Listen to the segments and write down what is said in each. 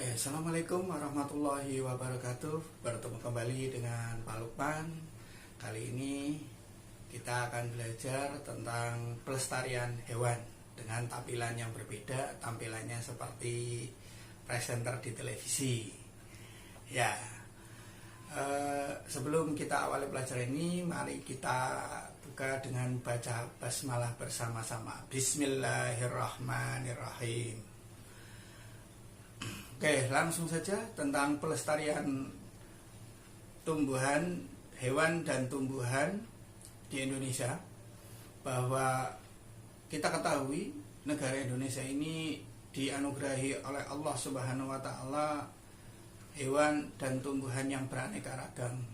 Assalamualaikum warahmatullahi wabarakatuh. Bertemu kembali dengan Pak Lukman. Kali ini kita akan belajar tentang pelestarian hewan dengan tampilan yang berbeda. Tampilannya seperti presenter di televisi. Ya, sebelum kita awali pelajaran ini, mari kita buka dengan baca basmalah bersama-sama. Bismillahirrahmanirrahim. Oke, langsung saja tentang pelestarian tumbuhan, hewan dan tumbuhan di Indonesia. Bahwa kita ketahui negara Indonesia ini dianugerahi oleh Allah Subhanahu wa taala hewan dan tumbuhan yang beraneka ragam.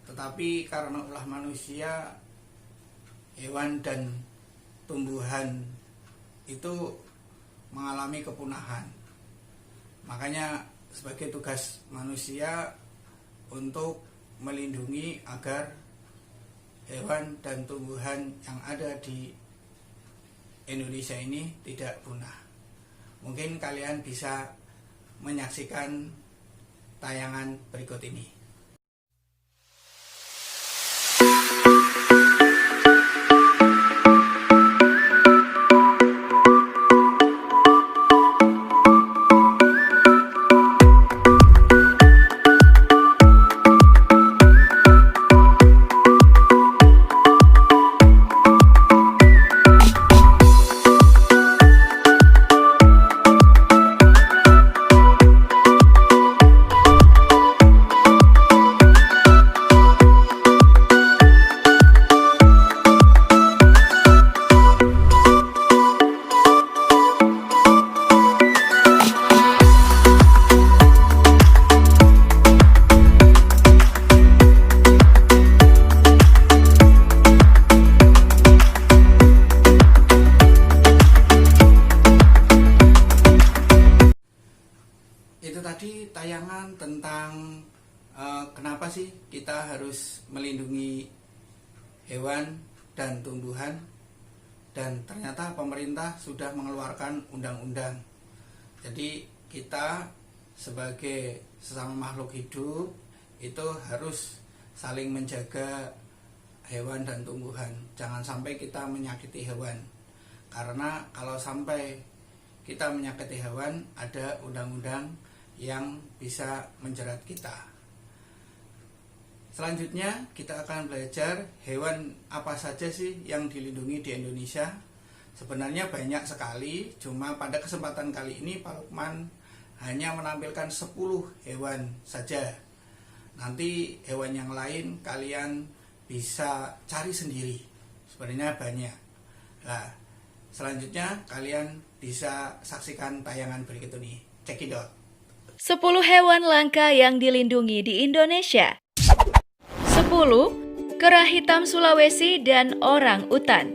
Tetapi karena ulah manusia, hewan dan tumbuhan itu mengalami kepunahan. Makanya sebagai tugas manusia untuk melindungi agar hewan dan tumbuhan yang ada di Indonesia ini tidak punah. Mungkin kalian bisa menyaksikan tayangan berikut ini. Itu tadi tayangan tentang kenapa sih kita harus melindungi hewan dan tumbuhan, dan ternyata pemerintah sudah mengeluarkan undang-undang. Jadi kita sebagai sesama makhluk hidup itu harus saling menjaga hewan dan tumbuhan. Jangan sampai kita menyakiti hewan, karena kalau sampai kita menyakiti hewan, ada undang-undang yang bisa menjerat kita. Selanjutnya kita akan belajar hewan apa saja sih yang dilindungi di Indonesia. Sebenarnya banyak sekali, cuma pada kesempatan kali ini Pak Lukman hanya menampilkan 10 hewan saja. Nanti hewan yang lain kalian bisa cari sendiri, sebenarnya banyak. Nah, selanjutnya kalian bisa saksikan tayangan berikut ini. Check it out. 10 hewan langka yang dilindungi di Indonesia. 10. Kera hitam Sulawesi dan orang utan.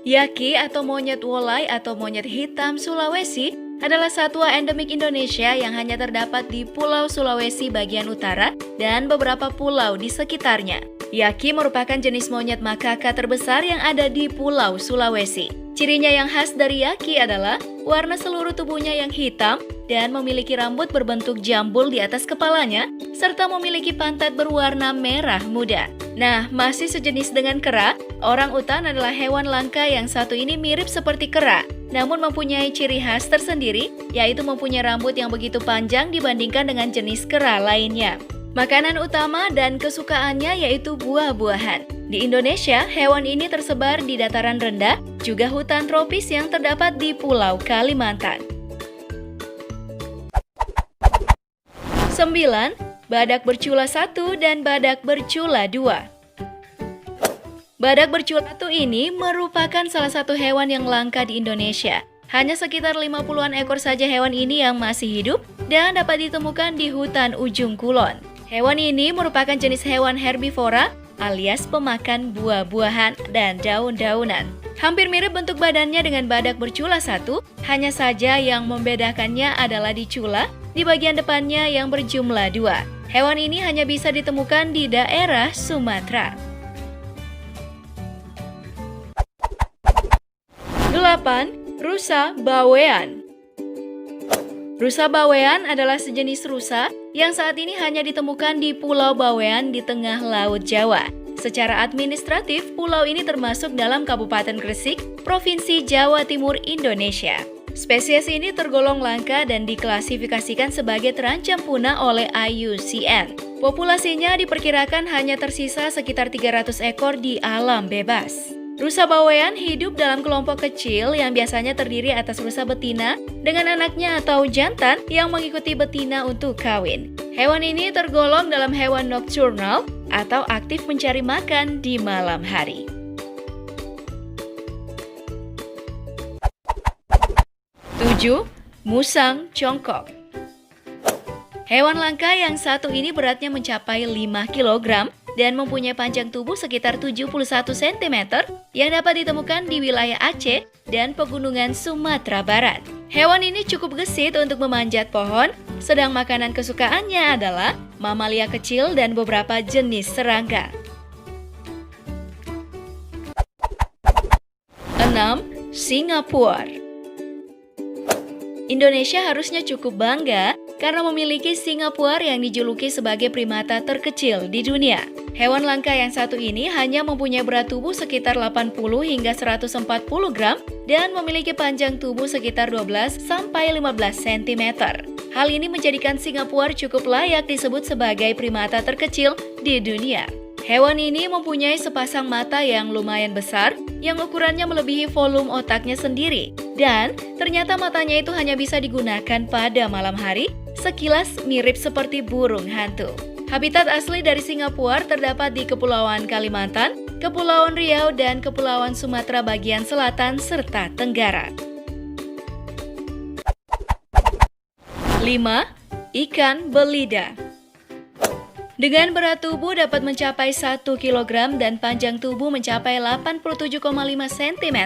Yaki atau monyet wolai atau monyet hitam Sulawesi adalah satwa endemik Indonesia yang hanya terdapat di Pulau Sulawesi bagian utara dan beberapa pulau di sekitarnya. Yaki merupakan jenis monyet makaka terbesar yang ada di Pulau Sulawesi. Cirinya yang khas dari Yaki adalah warna seluruh tubuhnya yang hitam dan memiliki rambut berbentuk jambul di atas kepalanya, serta memiliki pantat berwarna merah muda. Nah, masih sejenis dengan kera, orang utan adalah hewan langka yang satu ini mirip seperti kera, namun mempunyai ciri khas tersendiri, yaitu mempunyai rambut yang begitu panjang dibandingkan dengan jenis kera lainnya. Makanan utama dan kesukaannya yaitu buah-buahan. Di Indonesia, hewan ini tersebar di dataran rendah, juga hutan tropis yang terdapat di Pulau Kalimantan. 9. Badak bercula 1 dan badak bercula 2. Badak bercula 1 ini merupakan salah satu hewan yang langka di Indonesia. Hanya sekitar 50-an ekor saja hewan ini yang masih hidup dan dapat ditemukan di hutan ujung kulon. Hewan ini merupakan jenis hewan herbivora alias pemakan buah-buahan dan daun-daunan. Hampir mirip bentuk badannya dengan badak bercula 1, hanya saja yang membedakannya adalah di cula, di bagian depannya yang berjumlah 2. Hewan ini hanya bisa ditemukan di daerah Sumatera. 8. Rusa bawean. Rusa bawean adalah sejenis rusa yang saat ini hanya ditemukan di Pulau Bawean di tengah Laut Jawa. Secara administratif, pulau ini termasuk dalam Kabupaten Gresik, Provinsi Jawa Timur, Indonesia. Spesies ini tergolong langka dan diklasifikasikan sebagai terancam punah oleh IUCN. Populasinya diperkirakan hanya tersisa sekitar 300 ekor di alam bebas. Rusa bawean hidup dalam kelompok kecil yang biasanya terdiri atas rusa betina dengan anaknya atau jantan yang mengikuti betina untuk kawin. Hewan ini tergolong dalam hewan nocturnal atau aktif mencari makan di malam hari. 7. Musang Congkok. Hewan langka yang satu ini beratnya mencapai 5 kg dan mempunyai panjang tubuh sekitar 71 cm yang dapat ditemukan di wilayah Aceh dan pegunungan Sumatera Barat. Hewan ini cukup gesit untuk memanjat pohon, sedang makanan kesukaannya adalah mamalia kecil dan beberapa jenis serangga. 6. Singapura. Indonesia harusnya cukup bangga karena memiliki Singapura yang dijuluki sebagai primata terkecil di dunia. Hewan langka yang satu ini hanya mempunyai berat tubuh sekitar 80 hingga 140 gram dan memiliki panjang tubuh sekitar 12 sampai 15 cm. Hal ini menjadikan Singapura cukup layak disebut sebagai primata terkecil di dunia. Hewan ini mempunyai sepasang mata yang lumayan besar yang ukurannya melebihi volume otaknya sendiri. Dan ternyata matanya itu hanya bisa digunakan pada malam hari, sekilas mirip seperti burung hantu. Habitat asli dari Singapura terdapat di Kepulauan Kalimantan, Kepulauan Riau, dan Kepulauan Sumatera bagian selatan serta tenggara. 5. Ikan belida. Dengan berat tubuh dapat mencapai 1 kg dan panjang tubuh mencapai 87,5 cm,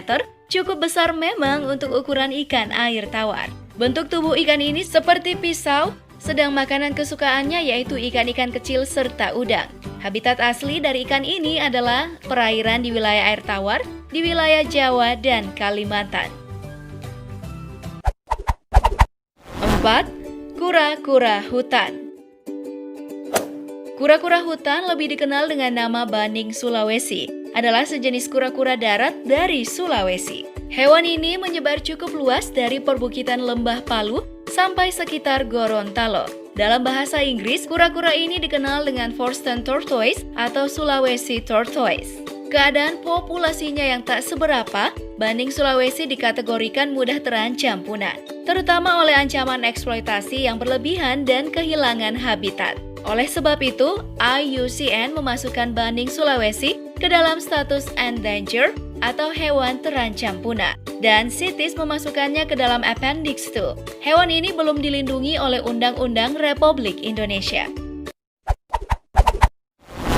cukup besar memang untuk ukuran ikan air tawar. Bentuk tubuh ikan ini seperti pisau, sedang makanan kesukaannya yaitu ikan-ikan kecil serta udang. Habitat asli dari ikan ini adalah perairan di wilayah air tawar, di wilayah Jawa dan Kalimantan. 4. Kura-kura hutan. Kura-kura hutan lebih dikenal dengan nama baning Sulawesi, adalah sejenis kura-kura darat dari Sulawesi. Hewan ini menyebar cukup luas dari perbukitan Lembah Palu sampai sekitar Gorontalo. Dalam bahasa Inggris, kura-kura ini dikenal dengan Forstern tortoise atau Sulawesi tortoise. Keadaan populasinya yang tak seberapa, baning Sulawesi dikategorikan mudah terancam punah, terutama oleh ancaman eksploitasi yang berlebihan dan kehilangan habitat. Oleh sebab itu, IUCN memasukkan baning Sulawesi ke dalam status endangered atau hewan terancam punah, dan CITES memasukkannya ke dalam Appendix 2. Hewan ini belum dilindungi oleh Undang-Undang Republik Indonesia.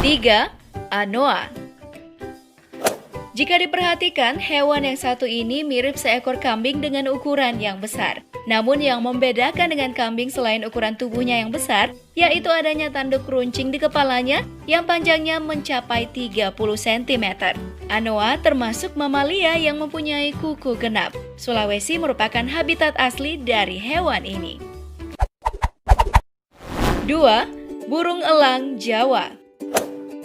3. Anoa. Jika diperhatikan, hewan yang satu ini mirip seekor kambing dengan ukuran yang besar. Namun yang membedakan dengan kambing selain ukuran tubuhnya yang besar, yaitu adanya tanduk runcing di kepalanya yang panjangnya mencapai 30 cm. Anoa termasuk mamalia yang mempunyai kuku genap. Sulawesi merupakan habitat asli dari hewan ini. 2. Burung elang Jawa.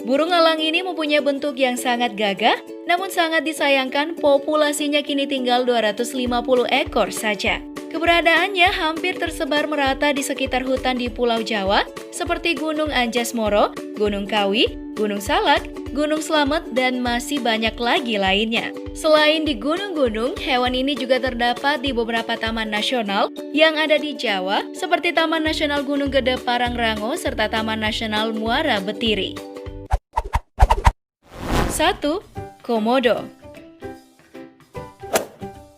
Burung elang ini mempunyai bentuk yang sangat gagah, namun sangat disayangkan populasinya kini tinggal 250 ekor saja. Keberadaannya hampir tersebar merata di sekitar hutan di Pulau Jawa, seperti Gunung Anjas-Moro, Gunung Kawi, Gunung Salak, Gunung Slamet, dan masih banyak lagi lainnya. Selain di gunung-gunung, hewan ini juga terdapat di beberapa taman nasional yang ada di Jawa, seperti Taman Nasional Gunung Gede Parangrango serta Taman Nasional Muara Betiri. 1. Komodo.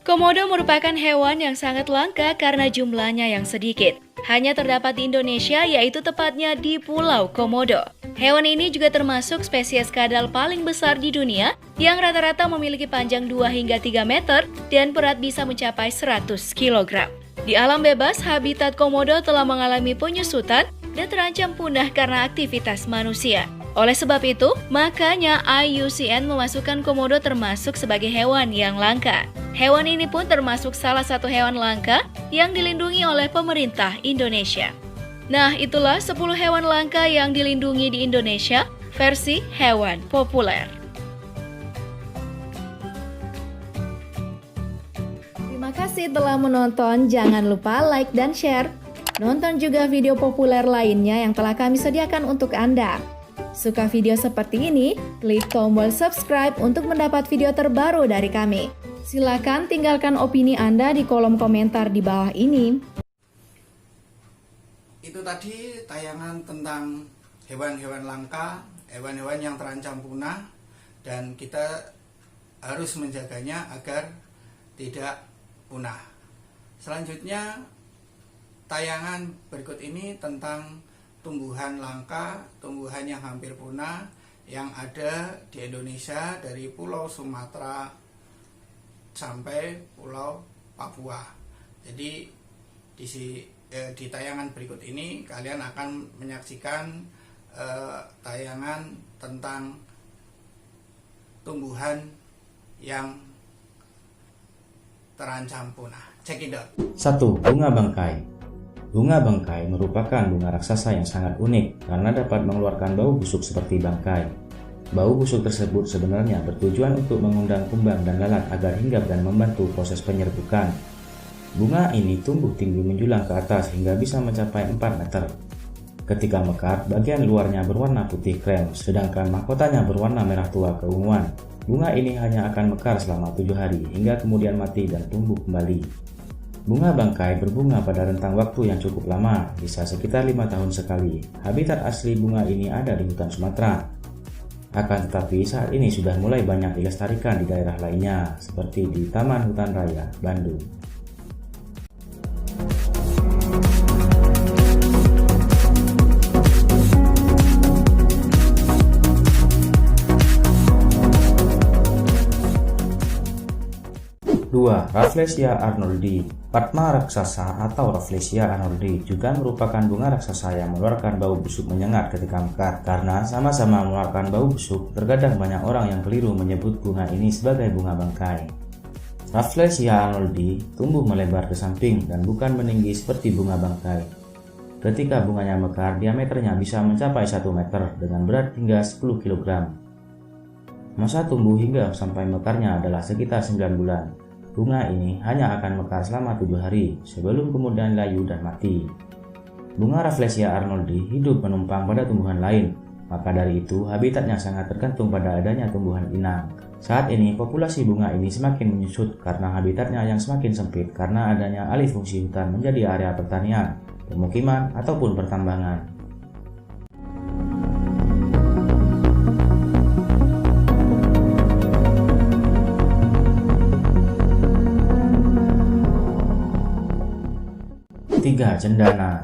Komodo merupakan hewan yang sangat langka karena jumlahnya yang sedikit. Hanya terdapat di Indonesia, yaitu tepatnya di Pulau Komodo. Hewan ini juga termasuk spesies kadal paling besar di dunia yang rata-rata memiliki panjang 2 hingga 3 meter dan berat bisa mencapai 100 kg. Di alam bebas, habitat komodo telah mengalami penyusutan dan terancam punah karena aktivitas manusia. Oleh sebab itu, makanya IUCN memasukkan komodo termasuk sebagai hewan yang langka. Hewan ini pun termasuk salah satu hewan langka yang dilindungi oleh pemerintah Indonesia. Nah, itulah 10 hewan langka yang dilindungi di Indonesia versi hewan populer. Terima kasih telah menonton. Jangan lupa like dan share. Nonton juga video populer lainnya yang telah kami sediakan untuk Anda. Suka video seperti ini? Klik tombol subscribe untuk mendapat video terbaru dari kami. Silakan tinggalkan opini Anda di kolom komentar di bawah ini. Itu tadi tayangan tentang hewan-hewan langka, hewan-hewan yang terancam punah, dan kita harus menjaganya agar tidak punah. Selanjutnya, tayangan berikut ini tentang tumbuhan langka, tumbuhan yang hampir punah yang ada di Indonesia dari Pulau Sumatera sampai Pulau Papua. Jadi di tayangan berikut ini kalian akan menyaksikan tayangan tentang tumbuhan yang terancam punah. Check it out. 1. Bunga bangkai. Bunga bangkai merupakan bunga raksasa yang sangat unik karena dapat mengeluarkan bau busuk seperti bangkai. Bau busuk tersebut sebenarnya bertujuan untuk mengundang kumbang dan lalat agar hinggap dan membantu proses penyerbukan. Bunga ini tumbuh tinggi menjulang ke atas hingga bisa mencapai 4 meter. Ketika mekar, bagian luarnya berwarna putih krem, sedangkan mahkotanya berwarna merah tua keunguan. Bunga ini hanya akan mekar selama 7 hari hingga kemudian mati dan tumbuh kembali. Bunga bangkai berbunga pada rentang waktu yang cukup lama, bisa sekitar 5 tahun sekali. Habitat asli bunga ini ada di hutan Sumatera. Akan tetapi saat ini sudah mulai banyak dilestarikan di daerah lainnya, seperti di Taman Hutan Raya, Bandung. Dua, Rafflesia arnoldi. Padma raksasa atau Rafflesia arnoldi juga merupakan bunga raksasa yang mengeluarkan bau busuk menyengat ketika mekar. Karena sama-sama mengeluarkan bau busuk, terkadang banyak orang yang keliru menyebut bunga ini sebagai bunga bangkai. Rafflesia arnoldi tumbuh melebar ke samping dan bukan meninggi seperti bunga bangkai. Ketika bunganya mekar, diameternya bisa mencapai 1 meter dengan berat hingga 10 kg. Masa tumbuh hingga sampai mekarnya adalah sekitar 9 bulan. Bunga ini hanya akan mekar selama 7 hari sebelum kemudian layu dan mati. Bunga Rafflesia arnoldi hidup menumpang pada tumbuhan lain, maka dari itu habitatnya sangat tergantung pada adanya tumbuhan inang. Saat ini populasi bunga ini semakin menyusut karena habitatnya yang semakin sempit karena adanya alih fungsi hutan menjadi area pertanian, pemukiman, ataupun pertambangan. Tiga, cendana.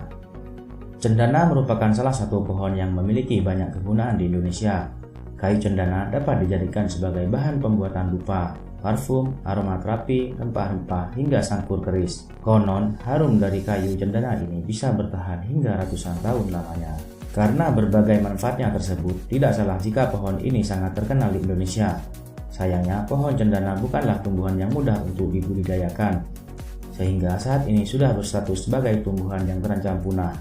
Cendana merupakan salah satu pohon yang memiliki banyak kegunaan di Indonesia. Kayu cendana dapat dijadikan sebagai bahan pembuatan dupa, parfum, aromaterapi, rempah-rempah, hingga sangkur keris. Konon, harum dari kayu cendana ini bisa bertahan hingga ratusan tahun lamanya. Karena berbagai manfaatnya tersebut, tidak salah jika pohon ini sangat terkenal di Indonesia. Sayangnya, pohon cendana bukanlah tumbuhan yang mudah untuk dibudidayakan, sehingga saat ini sudah berstatus sebagai tumbuhan yang terancam punah.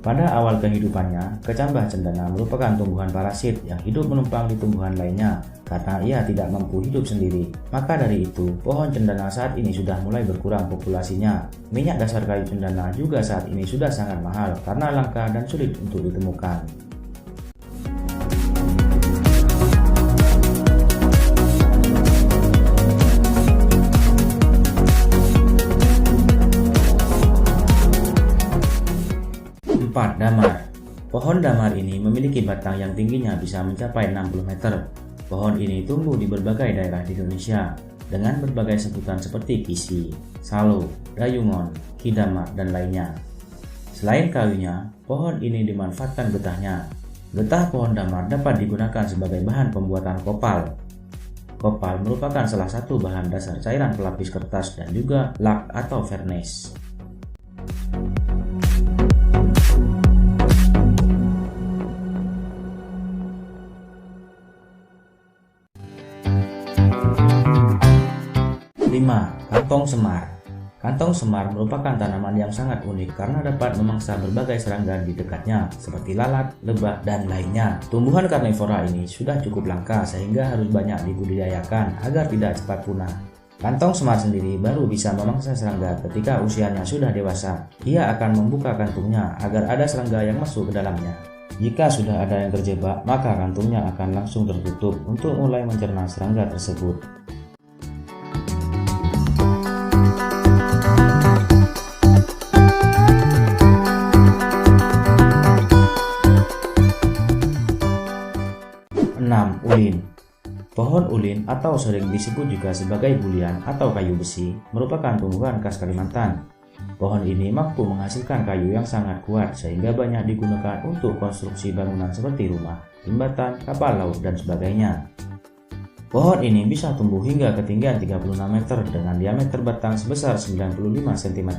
Pada awal kehidupannya, kecambah cendana merupakan tumbuhan parasit yang hidup menumpang di tumbuhan lainnya karena ia tidak mampu hidup sendiri. Maka dari itu, pohon cendana saat ini sudah mulai berkurang populasinya. Minyak dasar kayu cendana juga saat ini sudah sangat mahal karena langka dan sulit untuk ditemukan. Damar. Pohon damar ini memiliki batang yang tingginya bisa mencapai 60 meter. Pohon ini tumbuh di berbagai daerah di Indonesia dengan berbagai sebutan seperti kisi, salo, dayungon, kidamar, dan lainnya. Selain kayunya, pohon ini dimanfaatkan getahnya. Getah pohon damar dapat digunakan sebagai bahan pembuatan kopal. Kopal merupakan salah satu bahan dasar cairan pelapis kertas dan juga lak atau vernis. Kantong semar. Kantong semar merupakan tanaman yang sangat unik karena dapat memangsa berbagai serangga di dekatnya, seperti lalat, lebah, dan lainnya. Tumbuhan karnivora ini sudah cukup langka sehingga harus banyak dibudidayakan agar tidak cepat punah. Kantong semar sendiri baru bisa memangsa serangga ketika usianya sudah dewasa. Ia akan membuka kantungnya agar ada serangga yang masuk ke dalamnya. Jika sudah ada yang terjebak, maka kantungnya akan langsung tertutup untuk mulai mencerna serangga tersebut. Ulin. Pohon ulin atau sering disebut juga sebagai bulian atau kayu besi merupakan tumbuhan khas Kalimantan. Pohon ini mampu menghasilkan kayu yang sangat kuat sehingga banyak digunakan untuk konstruksi bangunan seperti rumah, jembatan, kapal laut, dan sebagainya. Pohon ini bisa tumbuh hingga ketinggian 36 meter dengan diameter batang sebesar 95 cm.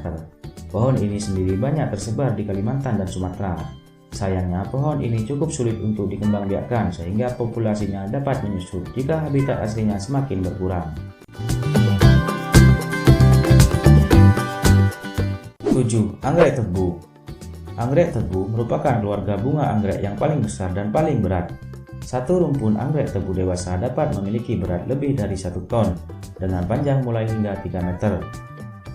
Pohon ini sendiri banyak tersebar di Kalimantan dan Sumatera. Sayangnya, pohon ini cukup sulit untuk dikembangbiakkan sehingga populasinya dapat menyusut jika habitat aslinya semakin berkurang. 7. Anggrek tebu. Anggrek tebu merupakan keluarga bunga anggrek yang paling besar dan paling berat. Satu rumpun anggrek tebu dewasa dapat memiliki berat lebih dari 1 ton dengan panjang mulai hingga 3 meter.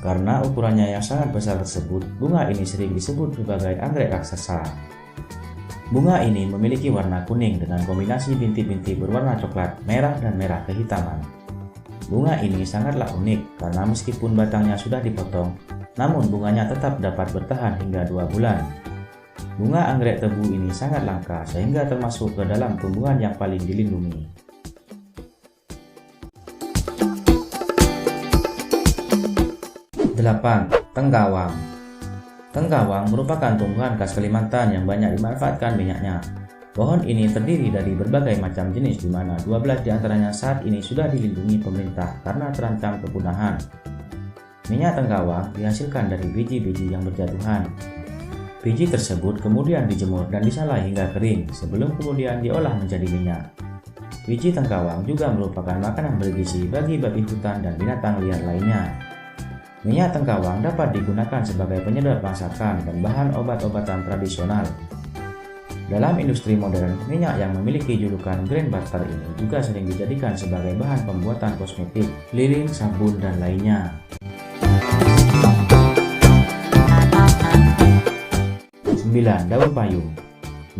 Karena ukurannya yang sangat besar tersebut, bunga ini sering disebut sebagai anggrek raksasa. Bunga ini memiliki warna kuning dengan kombinasi bintik-bintik berwarna coklat, merah, dan merah kehitaman. Bunga ini sangatlah unik karena meskipun batangnya sudah dipotong, namun bunganya tetap dapat bertahan hingga 2 bulan. Bunga anggrek tebu ini sangat langka sehingga termasuk ke dalam tumbuhan yang paling dilindungi. 8. Tenggawang. Tenggawang merupakan tumbuhan khas Kalimantan yang banyak dimanfaatkan minyaknya. Pohon ini terdiri dari berbagai macam jenis di mana 12 diantaranya saat ini sudah dilindungi pemerintah karena terancam kepunahan. Minyak tenggawang dihasilkan dari biji-biji yang berjatuhan. Biji tersebut kemudian dijemur dan disalah hingga kering sebelum kemudian diolah menjadi minyak. Biji tenggawang juga merupakan makanan bergizi bagi babi hutan dan binatang liar lainnya. Minyak tenggawang dapat digunakan sebagai penyedap masakan dan bahan obat-obatan tradisional. Dalam industri modern, minyak yang memiliki julukan green butter ini juga sering dijadikan sebagai bahan pembuatan kosmetik, lilin, sabun, dan lainnya. 9. Daun payung.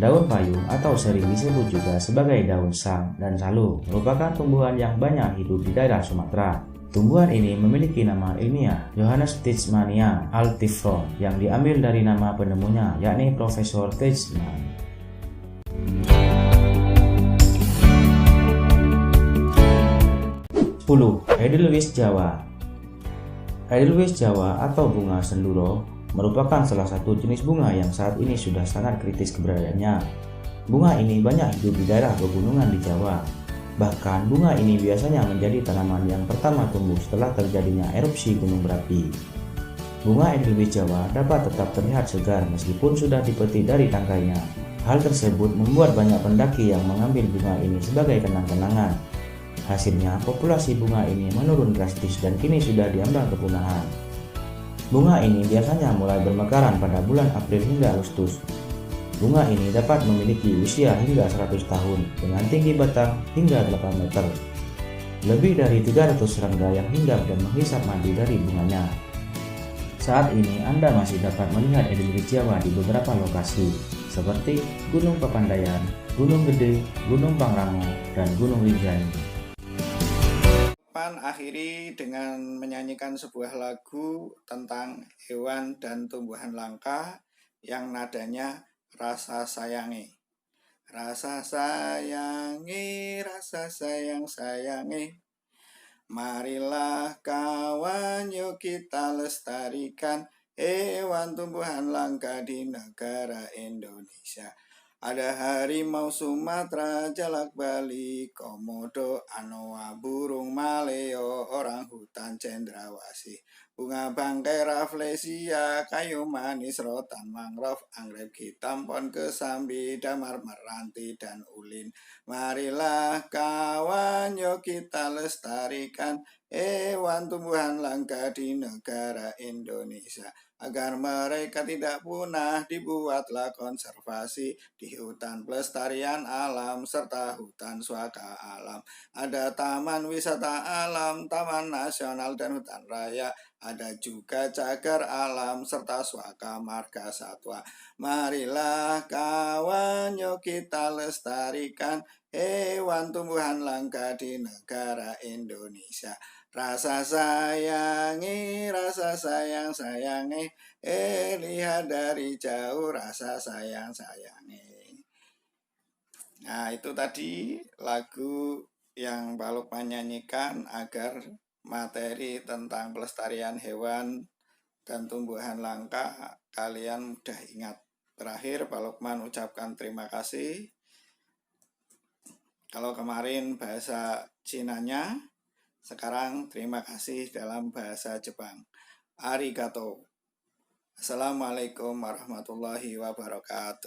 Daun payung atau sering disebut juga sebagai daun sang dan salu merupakan tumbuhan yang banyak hidup di daerah Sumatera. Tumbuhan ini memiliki nama ilmiah Johannes Tijmania altifron yang diambil dari nama penemunya yakni Profesor Tijman. 10. Edelweiss Jawa. Edelweiss Jawa atau bunga senduro merupakan salah satu jenis bunga yang saat ini sudah sangat kritis keberadaannya. Bunga ini banyak hidup di daerah pegunungan di Jawa. Bahkan bunga ini biasanya menjadi tanaman yang pertama tumbuh setelah terjadinya erupsi gunung berapi. Bunga Edelweiss Jawa dapat tetap terlihat segar meskipun sudah dipetik dari tangkainya. Hal tersebut membuat banyak pendaki yang mengambil bunga ini sebagai kenang-kenangan. Hasilnya, populasi bunga ini menurun drastis dan kini sudah diambang kepunahan. Bunga ini biasanya mulai bermekaran pada bulan April hingga Agustus. Bunga ini dapat memiliki usia hingga 100 tahun dengan tinggi batang hingga 8 meter. Lebih dari 300 serangga yang hinggap dan menghisap madu dari bunganya. Saat ini Anda masih dapat melihat Edelweiss Jawa di beberapa lokasi seperti Gunung Papandayan, Gunung Gede, Gunung Pangrango, dan Gunung Rinjani. Akhiri dengan menyanyikan sebuah lagu tentang hewan dan tumbuhan langka yang nadanya Rasa sayangi. Rasa sayangi, rasa sayang-sayangi. Marilah kawan, yuk kita lestarikan hewan tumbuhan langka di negara Indonesia. Ada harimau Sumatera, jalak Bali, komodo, anoa, burung maleo, orang hutan cendrawasih. bunga bangkai rafflesia, kayu manis rotan mangrove, anggrek hitam, pohon kesambi, damar meranti dan ulin. Marilah kawan, yuk kita lestarikan hewan tumbuhan langka di negara Indonesia. Agar mereka tidak punah, dibuatlah konservasi di hutan pelestarian alam serta hutan suaka alam. Ada taman wisata alam, taman nasional dan hutan raya. Ada juga cagar alam serta suaka marga satwa. Marilah kawan, yuk kita lestarikan hewan tumbuhan langka di negara Indonesia. Rasa sayangi, rasa sayang-sayangi, lihat dari jauh rasa sayang-sayangi. Nah, itu tadi lagu yang Pak Lukman nyanyikan agar materi tentang pelestarian hewan dan tumbuhan langka kalian mudah ingat. Terakhir, Pak Lukman ucapkan terima kasih. Kalau kemarin bahasa Cinanya, sekarang terima kasih dalam bahasa Jepang. Arigato. Assalamualaikum warahmatullahi wabarakatuh.